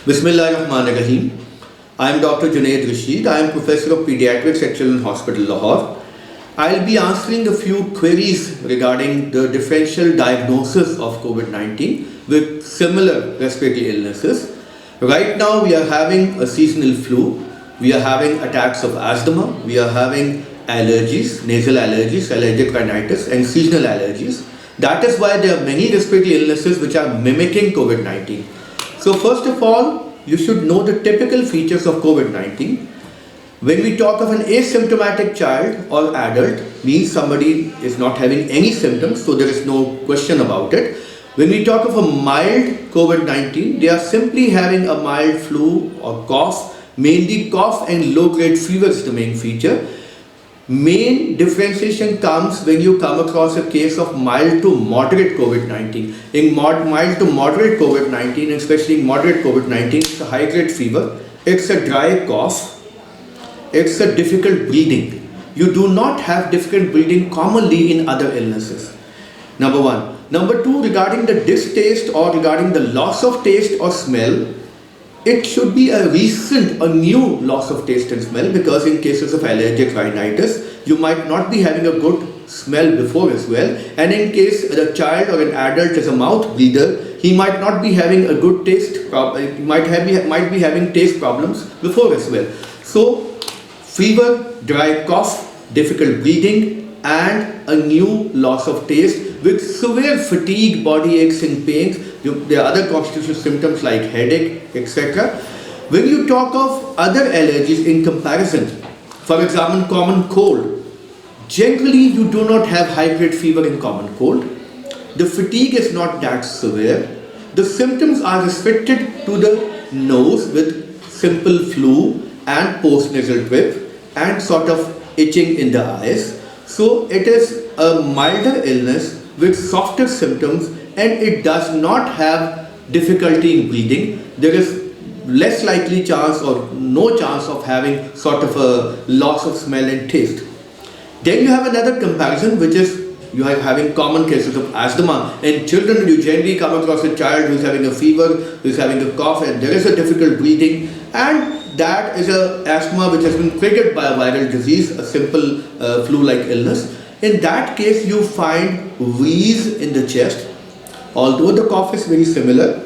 Bismillahirrahmanirrahim. I am Dr. Junaid Rashid. I am Professor of Pediatrics at Children's Hospital, Lahore. I'll be answering a few queries regarding the differential diagnosis of COVID-19 with similar respiratory illnesses. Right now, we are having a seasonal flu. We are having attacks of asthma. We are having allergies, nasal allergies, allergic rhinitis, and seasonal allergies. That is why there are many respiratory illnesses which are mimicking COVID-19. So first of all, you should know the typical features of COVID-19. When we talk of an asymptomatic child or adult, means somebody is not having any symptoms, so there is no question about it. When we talk of a mild COVID-19, they are simply having a mild flu or cough, mainly cough and low-grade fever is the main feature. Main differentiation comes when you come across a case of mild to moderate COVID-19. In mild to moderate COVID-19, especially in moderate COVID-19, it's a high-grade fever, it's a dry cough, it's a difficult breathing. You do not have difficult breathing commonly in other illnesses. Number one. Number two, regarding the distaste or regarding the loss of taste or smell, it should be a new loss of taste and smell, because in cases of allergic rhinitis, you might not be having a good smell before as well. And in case the child or an adult is a mouth breather, he might not be having a good taste, might be having taste problems before as well. So, fever, dry cough, difficult breathing, and a new loss of taste with severe fatigue, body aches and pains. There are other constitutional symptoms like headache, etc. When you talk of other allergies in comparison, for example, common cold, generally you do not have high-grade fever in common cold. The fatigue is not that severe. The symptoms are restricted to the nose with simple flu and postnasal drip and sort of itching in the eyes. So it is a milder illness with softer symptoms, and it does not have difficulty in breathing. There is less likely chance or no chance of having sort of a loss of smell and taste. Then you have another comparison, which is you are having common cases of asthma. In children, you generally come across a child who is having a fever, who is having a cough, and there is a difficult breathing, and that is an asthma which has been triggered by a viral disease, a simple flu-like illness. In that case, you find wheeze in the chest, although the cough is very similar.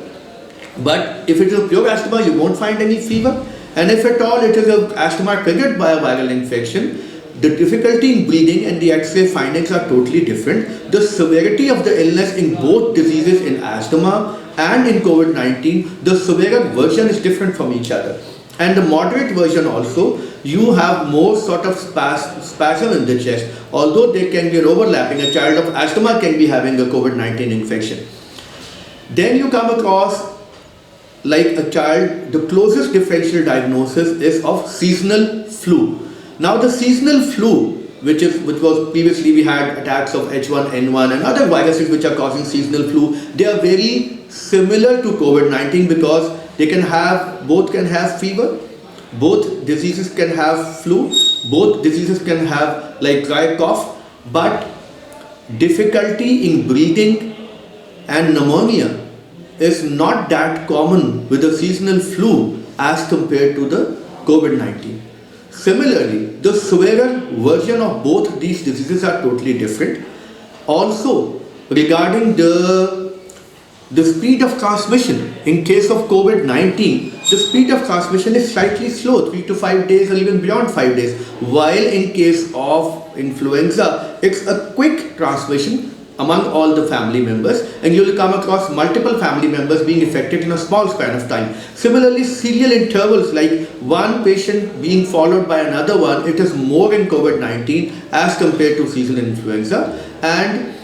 But if it is a pure asthma, you won't find any fever. And if at all it is an asthma triggered by a viral infection, the difficulty in breathing and the X-ray findings are totally different. The severity of the illness in both diseases, in asthma and in COVID-19, the severer version is different from each other. And the moderate version also, you have more sort of spasm in the chest, although there can be an overlapping. A child of asthma can be having a COVID-19 infection. Then you come across, like a child, the closest differential diagnosis is of seasonal flu. Now the seasonal flu, which was previously we had attacks of H1N1 and other viruses which are causing seasonal flu, they are very similar to COVID-19 because both can have fever, both diseases can have flu, both diseases can have like dry cough, but difficulty in breathing and pneumonia is not that common with the seasonal flu as compared to the COVID-19. Similarly, the severer version of both these diseases are totally different. Also, regarding the speed of transmission, in case of COVID-19, the speed of transmission is slightly slow, 3 to 5 days or even beyond 5 days, while in case of influenza, it's a quick transmission among all the family members, and you will come across multiple family members being affected in a small span of time. Similarly, serial intervals, like one patient being followed by another one, it is more in COVID-19 as compared to seasonal influenza. And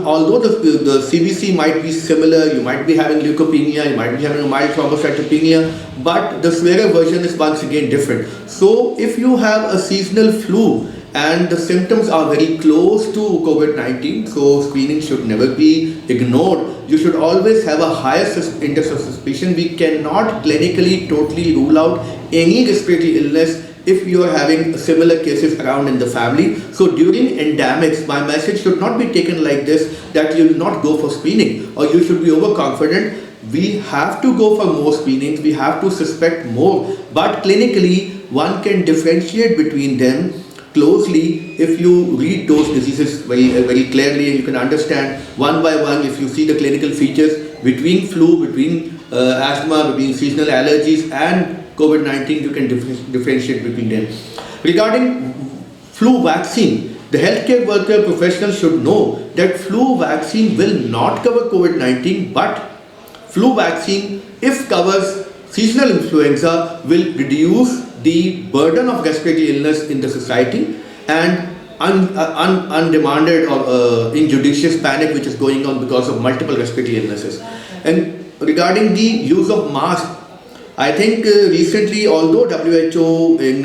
although the CBC might be similar, you might be having leukopenia, you might be having a mild thrombocytopenia, but the severe version is once again different. So if you have a seasonal flu and the symptoms are very close to COVID-19, so screening should never be ignored. You should always have a higher index of suspicion. We cannot clinically totally rule out any respiratory illness if you are having similar cases around in the family. So during endemics, my message should not be taken like this, that you will not go for screening or you should be overconfident. we have to go for more screenings, we have to suspect more, but clinically one can differentiate between them closely if you read those diseases very clearly, and you can understand one by one. If you see the clinical features between flu, between asthma, between seasonal allergies and COVID-19, you can differentiate between them. Regarding flu vaccine, the healthcare worker professional should know that flu vaccine will not cover COVID-19, but flu vaccine, if covers seasonal influenza, will reduce the burden of respiratory illness in the society and undemanded or injudicious panic which is going on because of multiple respiratory illnesses. And regarding the use of mask, I think recently, although WHO in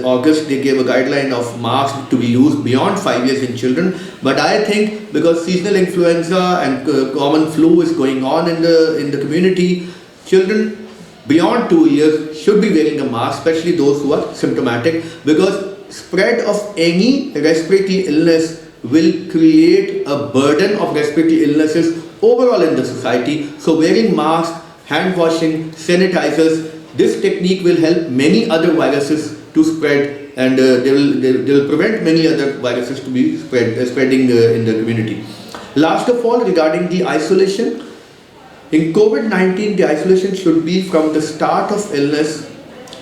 August they gave a guideline of masks to be used beyond 5 years in children, but I think because seasonal influenza and common flu is going on in the community, children beyond 2 years should be wearing a mask, especially those who are symptomatic, because spread of any respiratory illness will create a burden of respiratory illnesses overall in the society. So wearing masks, hand washing, sanitizers, this technique will help many other viruses to spread, and they will prevent many other viruses to be spreading in the community. Last of all, regarding the isolation, in COVID-19, the isolation should be from the start of illness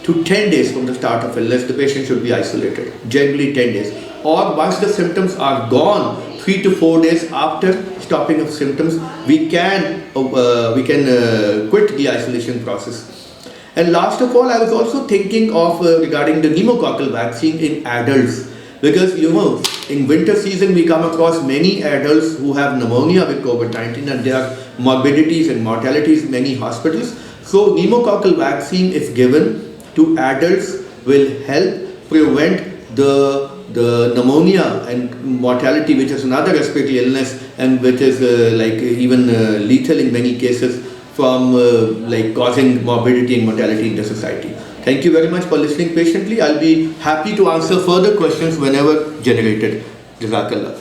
to 10 days from the start of illness. The patient should be isolated, generally 10 days. Or once the symptoms are gone, 3 to 4 days after stopping of symptoms, we can quit the isolation process. And last of all, I was also thinking of regarding the pneumococcal vaccine in adults, because in winter season we come across many adults who have pneumonia with COVID-19, and there are morbidities and mortalities in many hospitals. So pneumococcal vaccine, if given to adults, will help prevent the pneumonia and mortality, which is another respiratory illness and which is even lethal in many cases, from causing morbidity and mortality in the society. Thank you very much for listening patiently. I'll be happy to answer further questions whenever generated. Jazakallah.